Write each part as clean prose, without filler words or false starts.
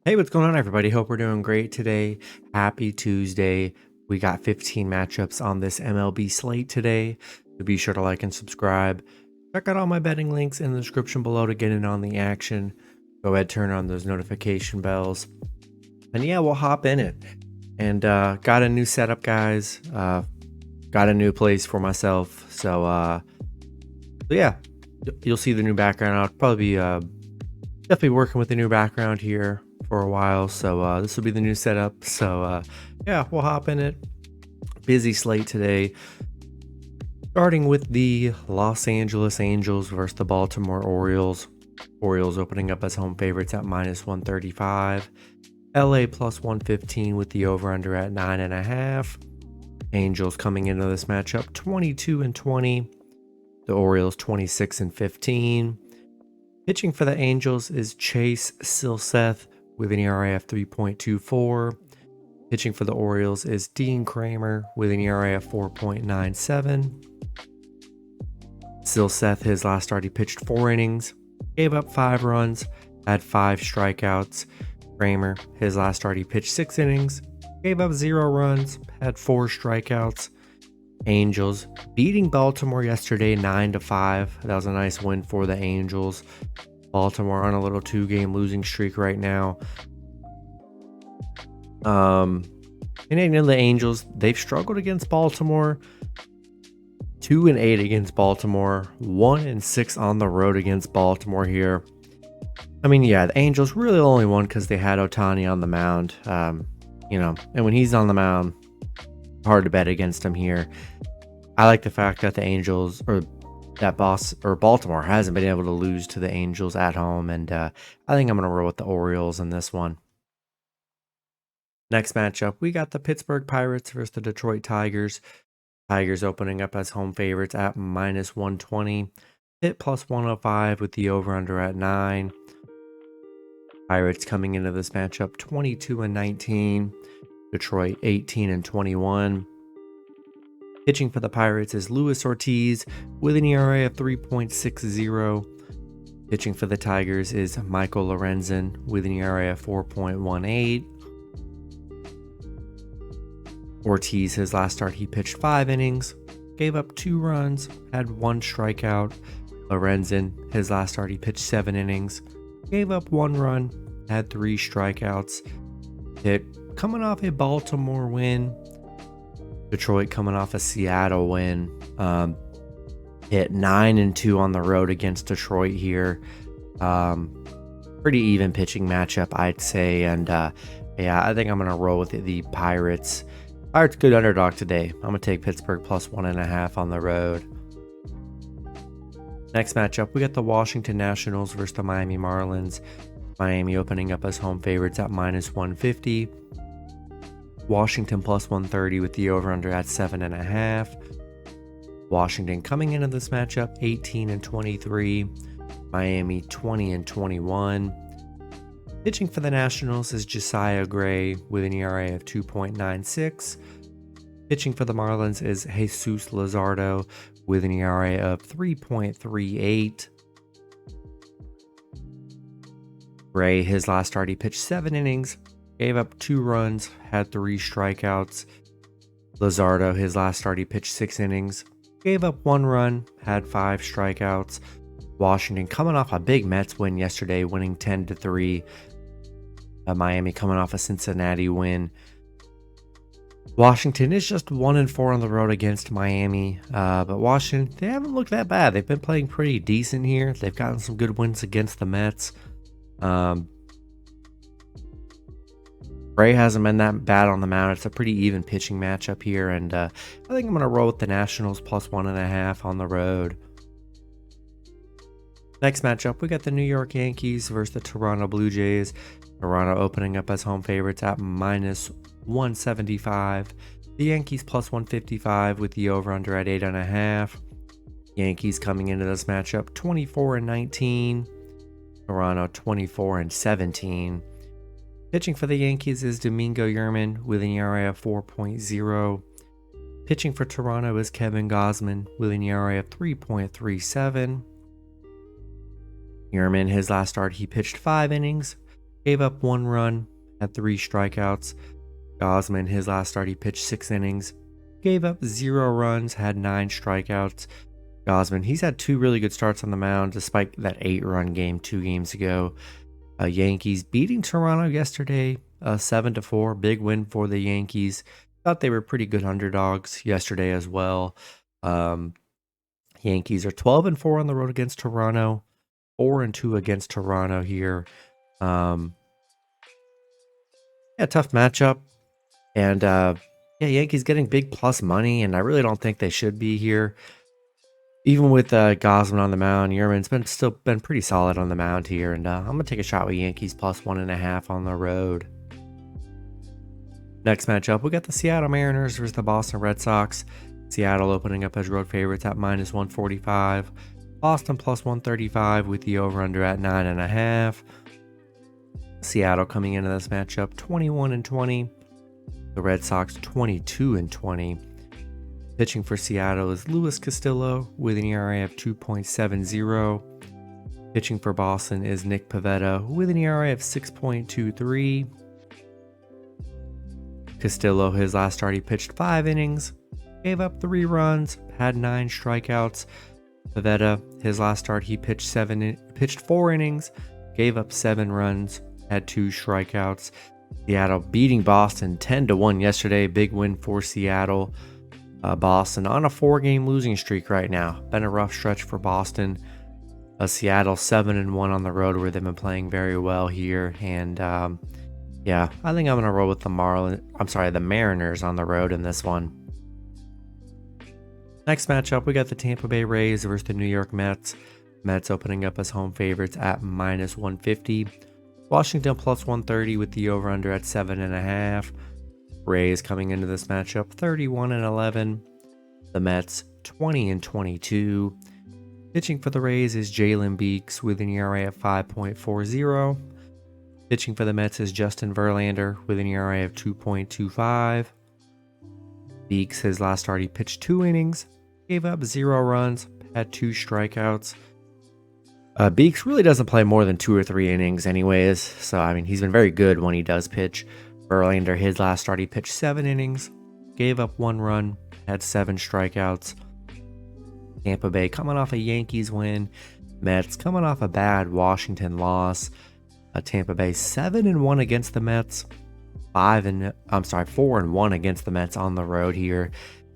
Hey, what's going on, everybody? Hope we're doing great today. Happy Tuesday. We got 15 matchups on this MLB slate today. So be sure to like and subscribe. Check out all my betting links in the description below to get in on the action. Go ahead, turn on those notification bells. And yeah, we'll hop in it. And got a new setup, guys. Got a new place for myself. So yeah, you'll see the new background. I'll probably be definitely working with the new background here for a while, so this will be the new setup. So yeah, we'll hop in it. Busy slate today, starting with the Los Angeles Angels versus the Baltimore Orioles. Orioles opening up as home favorites at -135. LA +115 with the over-under at 9.5. Angels coming into this matchup 22-20. The Orioles 26-15. Pitching for the Angels is Chase Silseth with an ERA of 3.24. Pitching for the Orioles is Dean Kramer with an ERA of 4.97. Silseth, his last start, he pitched 4 innings, gave up 5 runs, had 5 strikeouts. Kramer, his last start, he pitched 6 innings, gave up 0 runs, had 4 strikeouts. Angels beating Baltimore yesterday 9-5. That was a nice win for the Angels. Baltimore on a little 2-game losing streak right now. And the Angels, they've struggled against Baltimore. 2-8 against Baltimore, 1-6 on the road against Baltimore here. I mean, yeah, the Angels really only won because they had Ohtani on the mound. And when he's on the mound, hard to bet against him here. I like the fact that the Angels, or that Baltimore hasn't been able to lose to the Angels at home, and I think I'm going to roll with the Orioles in this one. Next matchup, we got the Pittsburgh Pirates versus the Detroit Tigers. Tigers opening up as home favorites at -120. Hit +105 with the over-under at 9. Pirates coming into this matchup 22-19. Detroit 18-21. Pitching for the Pirates is Luis Ortiz with an ERA of 3.60. Pitching for the Tigers is Michael Lorenzen with an ERA of 4.18. Ortiz, his last start, he pitched 5 innings, gave up 2 runs, had 1 strikeout. Lorenzen, his last start, he pitched 7 innings, gave up 1 run, had 3 strikeouts. Coming off a Baltimore win. Detroit coming off a Seattle win. Hit 9-2 on the road against Detroit here. Pretty even pitching matchup, I'd say. And yeah, I think I'm going to roll with the Pirates. Pirates good underdog today. I'm going to take Pittsburgh +1.5 on the road. Next matchup, we got the Washington Nationals versus the Miami Marlins. Miami opening up as home favorites at -150. Washington +130 with the over-under at 7.5. Washington coming into this matchup 18-23. Miami 20-21. Pitching for the Nationals is Josiah Gray with an ERA of 2.96. Pitching for the Marlins is Jesus Luzardo with an ERA of 3.38. Gray, his last start, he pitched 7 innings, gave up 2 runs, had 3 strikeouts. Luzardo, his last start, he pitched 6 innings, gave up 1 run, had 5 strikeouts. Washington coming off a big Mets win yesterday, winning 10-3. Miami coming off a Cincinnati win. Washington is just 1-4 on the road against Miami, but Washington, they haven't looked that bad. They've been playing pretty decent here. They've gotten some good wins against the Mets. Gray hasn't been that bad on the mound. It's a pretty even pitching matchup here, and I think I'm going to roll with the Nationals +1.5 on the road. Next matchup, we got the New York Yankees versus the Toronto Blue Jays. Toronto opening up as home favorites at -175. The Yankees +155 with the over-under at 8.5. Yankees coming into this matchup 24-19. Toronto 24-17. Pitching for the Yankees is Domingo Yerman with an ERA of 4.0. Pitching for Toronto is Kevin Gausman with an ERA of 3.37. Yerman, his last start, he pitched 5 innings, gave up 1 run, had 3 strikeouts. Gosman, his last start, he pitched 6 innings, gave up 0 runs, had 9 strikeouts. Gosman, he's had 2 really good starts on the mound despite that 8-run game 2 games ago. Yankees beating Toronto yesterday, 7-4, big win for the Yankees. Thought they were pretty good underdogs yesterday as well. Yankees are 12-4 on the road against Toronto, 4-2 against Toronto here. Tough matchup. And Yankees getting big plus money, and I really don't think they should be here. Even with Gosman on the mound, Yerman's still been pretty solid on the mound here, and I'm going to take a shot with Yankees plus 1.5 on the road. Next matchup, we got the Seattle Mariners versus the Boston Red Sox. Seattle opening up as road favorites at -145. Boston plus 135 with the over-under at 9.5. Seattle coming into this matchup 21-20. The Red Sox 22-20. Pitching for Seattle is Luis Castillo with an ERA of 2.70. Pitching for Boston is Nick Pivetta with an ERA of 6.23. Castillo, his last start, he pitched 5 innings, gave up 3 runs, had 9 strikeouts. Pivetta, his last start, he pitched 4 innings, gave up 7 runs, had 2 strikeouts. Seattle beating Boston 10-1 yesterday, big win for Seattle. Boston on a 4-game losing streak right now. Been a rough stretch for Boston. Seattle 7-1 on the road, where they've been playing very well here. And I think I'm gonna roll with the Mariners on the road in this one. Next matchup, we got the Tampa Bay Rays versus the New York Mets. Mets opening up as home favorites at -150. Washington plus 130 with the over-under at 7.5. Rays coming into this matchup 31-11. The Mets 20-22. Pitching for the Rays is Jalen Beeks with an ERA of 5.40. Pitching for the Mets is Justin Verlander with an ERA of 2.25. Beeks, his last start, he pitched 2 innings, gave up 0 runs, had 2 strikeouts. Beeks really doesn't play more than 2 or 3 innings anyways, so he's been very good when he does pitch. Verlander, his last start, he pitched 7 innings, gave up 1 run, had 7 strikeouts. Tampa Bay coming off a Yankees win. Mets coming off a bad Washington loss. Tampa Bay 7-1 against the Mets. 4-1 against the Mets on the road here.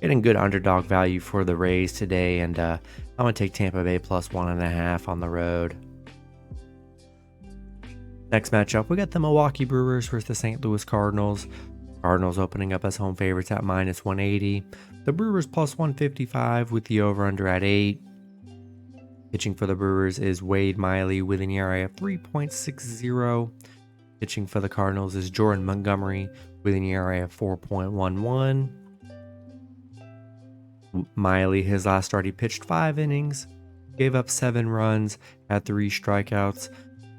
Getting good underdog value for the Rays today, and I'm going to take Tampa Bay plus 1.5 on the road. Next matchup, we got the Milwaukee Brewers versus the St. Louis Cardinals. Cardinals opening up as home favorites at -180. The Brewers plus 155 with the over-under at 8. Pitching for the Brewers is Wade Miley with an ERA of 3.60. Pitching for the Cardinals is Jordan Montgomery with an ERA of 4.11. Miley, his last start, he pitched 5 innings, gave up 7 runs, had 3 strikeouts.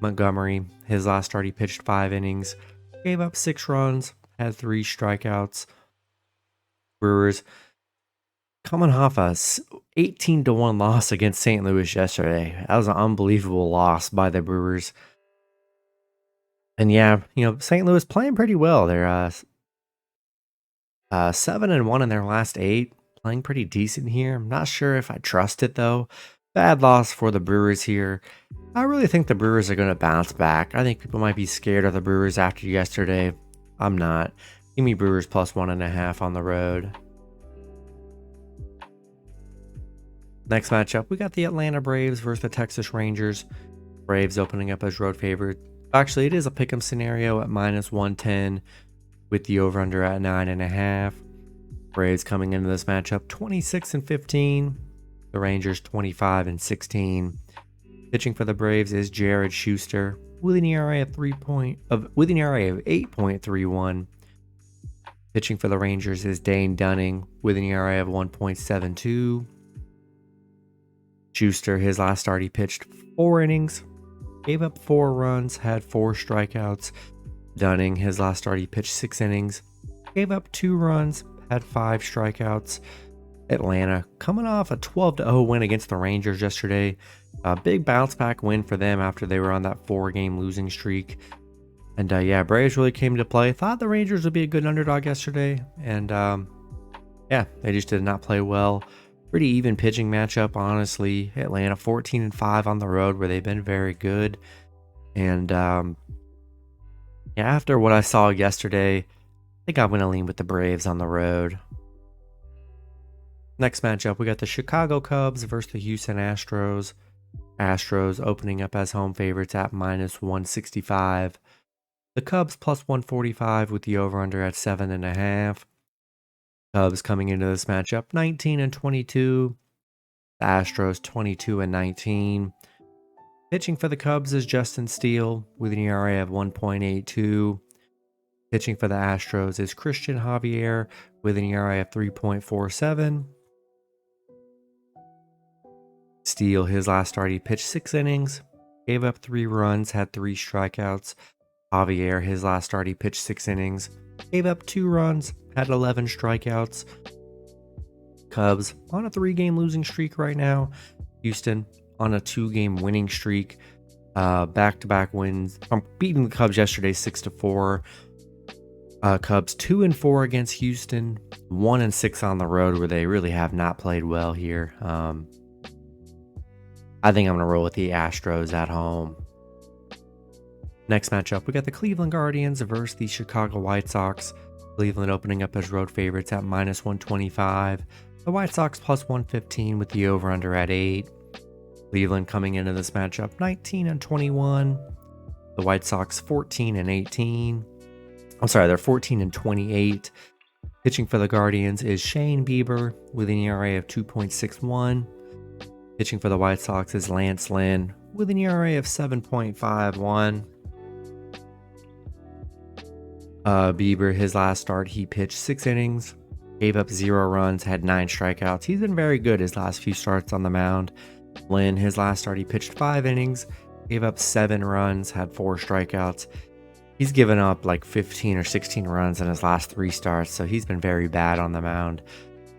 Montgomery, his last start, he pitched 5 innings, gave up 6 runs, had 3 strikeouts. Brewers coming off a 18-1 loss against St. Louis yesterday. That was an unbelievable loss by the Brewers. And St. Louis playing pretty well. They're 7-1 in their last 8, playing pretty decent here. I'm not sure if I trust it though. Bad loss for the Brewers here. I really think the Brewers are going to bounce back. I think people might be scared of the Brewers after yesterday. I'm not. Give me Brewers plus 1.5 on the road. Next matchup, we got the Atlanta Braves versus the Texas Rangers. Braves opening up as road favorite. Actually, it is a pick'em scenario at -110 with the over-under at 9.5. Braves coming into this matchup 26-15. The Rangers 25-16. Pitching for the Braves is Jared Schuster with an ERA of 8.31. Pitching for the Rangers is Dane Dunning with an ERA of 1.72. Schuster, his last start, he pitched 4 innings, gave up 4 runs, had 4 strikeouts. Dunning, his last start, he pitched 6 innings, gave up 2 runs, had 5 strikeouts. Atlanta coming off a 12-0 win against the Rangers yesterday. A big bounce back win for them after they were on that 4-game losing streak. And yeah, Braves really came to play. Thought the Rangers would be a good underdog yesterday. And yeah, they just did not play well. Pretty even pitching matchup, honestly. Atlanta 14-5 on the road, where they've been very good. And yeah, after what I saw yesterday, I think I'm going to lean with the Braves on the road. Next matchup, we got the Chicago Cubs versus the Houston Astros. Astros opening up as home favorites at -165. The Cubs +145 with the over-under at 7.5. Cubs coming into this matchup 19-22. The Astros 22-19. Pitching for the Cubs is Justin Steele with an ERA of 1.82. Pitching for the Astros is Christian Javier with an ERA of 3.47. Steele, his last start, he pitched 6 innings, gave up 3 runs, had 3 strikeouts. Javier, his last start, he pitched 6 innings, gave up 2 runs, had 11 strikeouts. Cubs on a 3-game losing streak right now. Houston on a 2-game winning streak. Back-to-back wins. Beating the Cubs yesterday 6-4. Cubs 2-4 against Houston, 1-6 on the road, where they really have not played well here. I think I'm going to roll with the Astros at home. Next matchup, we got the Cleveland Guardians versus the Chicago White Sox. Cleveland opening up as road favorites at -125. The White Sox +115 with the over-under at 8. Cleveland coming into this matchup 19-21. The White Sox 14-18. I'm sorry, they're 14-28. Pitching for the Guardians is Shane Bieber with an ERA of 2.61. Pitching for the White Sox is Lance Lynn with an ERA of 7.51. Bieber, his last start, he pitched 6 innings, gave up 0 runs, had 9 strikeouts. He's been very good his last few starts on the mound. Lynn, his last start, he pitched 5 innings, gave up 7 runs, had 4 strikeouts. He's given up like 15 or 16 runs in his last 3 starts, so he's been very bad on the mound.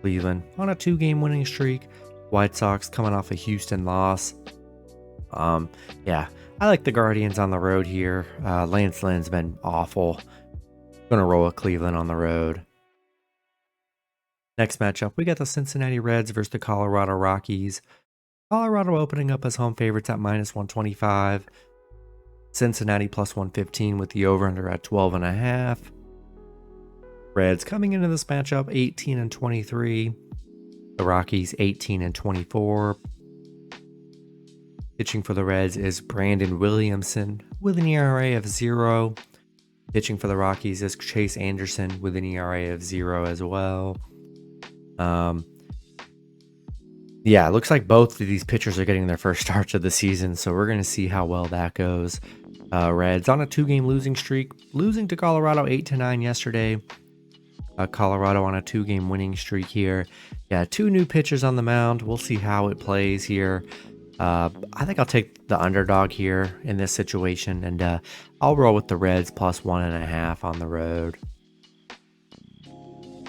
Cleveland on a 2-game winning streak. White Sox coming off a Houston loss. Yeah, I like the Guardians on the road here. Lance Lynn's been awful. Gonna roll with Cleveland on the road. Next matchup, we got the Cincinnati Reds versus the Colorado Rockies. Colorado opening up as home favorites at -125. Cincinnati +115 with the over-under at 12.5. Reds coming into this matchup 18-23. The Rockies 18-24. Pitching for the Reds is Brandon Williamson with an ERA of 0. Pitching for the Rockies is Chase Anderson with an ERA of 0 as well. Yeah, it looks like both of these pitchers are getting their first starts of the season, so we're going to see how well that goes. Reds on a 2-game losing streak, losing to Colorado 8-9 yesterday. Colorado on a 2-game winning streak here. Yeah, 2 new pitchers on the mound. We'll see how it plays here. I think I'll take the underdog here in this situation, and I'll roll with the Reds +1.5 on the road.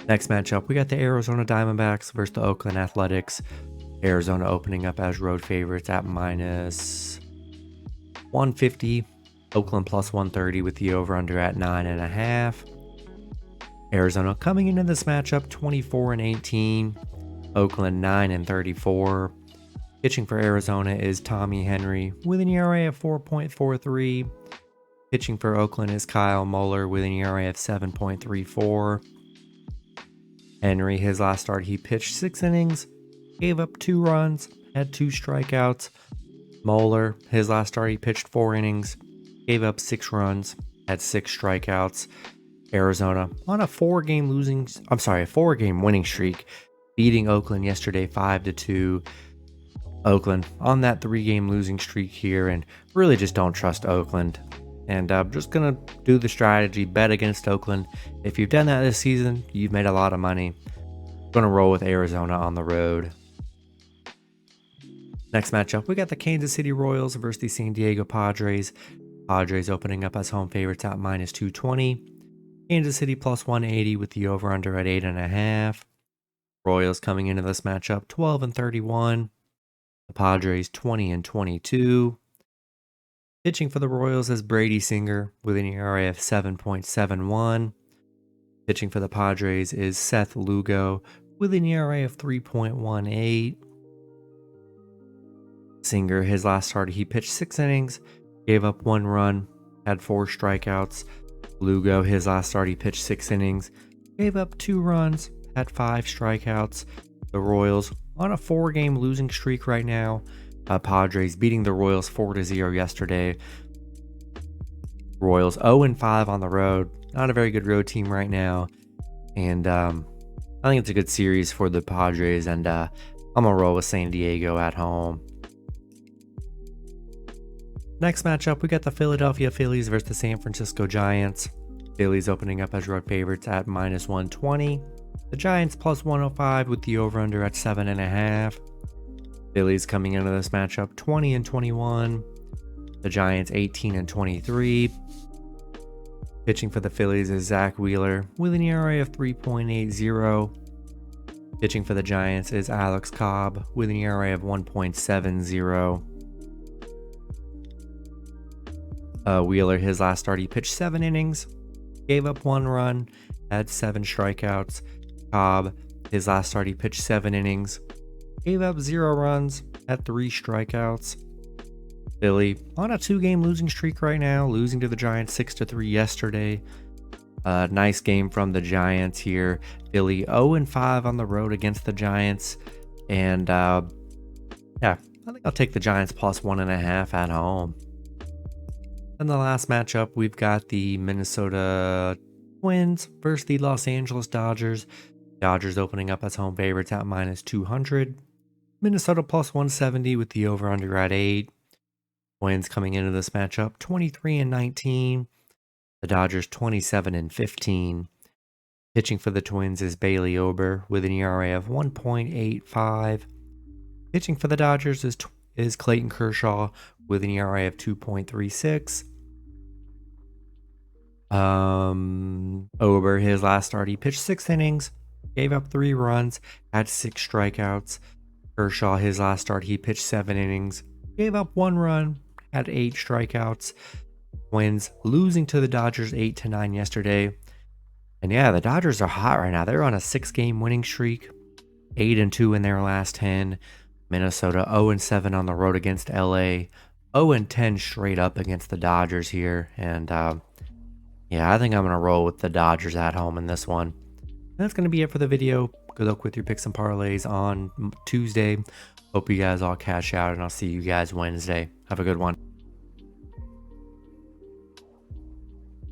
Next matchup, we got the Arizona Diamondbacks versus the Oakland Athletics. Arizona opening up as road favorites at -150. Oakland +130 with the over-under at 9.5. Arizona coming into this matchup 24-18. Oakland 9-34. Pitching for Arizona is Tommy Henry with an ERA of 4.43. Pitching for Oakland is Kyle Muller with an ERA of 7.34. Henry, his last start, he pitched 6 innings, gave up 2 runs, had 2 strikeouts. Muller, his last start, he pitched 4 innings, gave up 6 runs, had 6 strikeouts. Arizona on a 4-game winning streak, beating Oakland yesterday 5-2. Oakland on that 3-game losing streak here, and really just don't trust Oakland. And I'm just gonna do the strategy, bet against Oakland. If you've done that this season, you've made a lot of money. I'm gonna roll with Arizona on the road. Next matchup, we got the Kansas City Royals versus the San Diego Padres. Padres opening up as home favorites at -220. Kansas City +180 with the over-under at 8.5. Royals coming into this matchup 12-31. The Padres 20-22. Pitching for the Royals is Brady Singer with an ERA of 7.71. Pitching for the Padres is Seth Lugo with an ERA of 3.18. Singer, his last start, he pitched 6 innings, gave up 1 run, had 4 strikeouts. Lugo, his last start, he pitched 6 innings, gave up 2 runs, had 5 strikeouts. The Royals on a 4-game losing streak right now. Padres beating the Royals 4-0 yesterday. Royals 0-5 on the road. Not a very good road team right now. And I think it's a good series for the Padres. And I'm going to roll with San Diego at home. Next matchup, we got the Philadelphia Phillies versus the San Francisco Giants. Phillies opening up as road favorites at -120. The Giants plus 105 with the over-under at 7.5. Phillies coming into this matchup 20-21. The Giants 18-23. Pitching for the Phillies is Zach Wheeler with an ERA of 3.80. Pitching for the Giants is Alex Cobb with an ERA of 1.70. Wheeler, his last start, he pitched 7 innings, gave up 1 run, had 7 strikeouts. Cobb, his last start, he pitched 7 innings, gave up 0 runs, had 3 strikeouts. Philly on a 2-game losing streak right now, losing to the Giants 6-3 yesterday. Nice game from the Giants here. Philly 0-5 on the road against the Giants. And yeah, I think I'll take the Giants plus 1.5 at home. In the last matchup, we've got the Minnesota Twins versus the Los Angeles Dodgers. Dodgers opening up as home favorites at -200. Minnesota plus 170 with the over-under at 8. Twins coming into this matchup 23-19. The Dodgers 27-15. Pitching for the Twins is Bailey Ober with an ERA of 1.85. Pitching for the Dodgers is Clayton Kershaw with an ERA of 2.36. Ober, his last start, he pitched 6 innings, gave up 3 runs, had 6 strikeouts. Kershaw, his last start, he pitched 7 innings, gave up 1 run, had 8 strikeouts. Twins losing to the Dodgers 8-9 yesterday. And yeah, the Dodgers are hot right now. They're on a 6-game winning streak, 8-2 in their last 10. Minnesota 0-7 on the road against LA, 0-10 straight up against the Dodgers here. And yeah, I think I'm going to roll with the Dodgers at home in this one. That's going to be it for the video. Good luck with your picks and parlays on Tuesday. Hope you guys all cash out, and I'll see you guys Wednesday. Have a good one.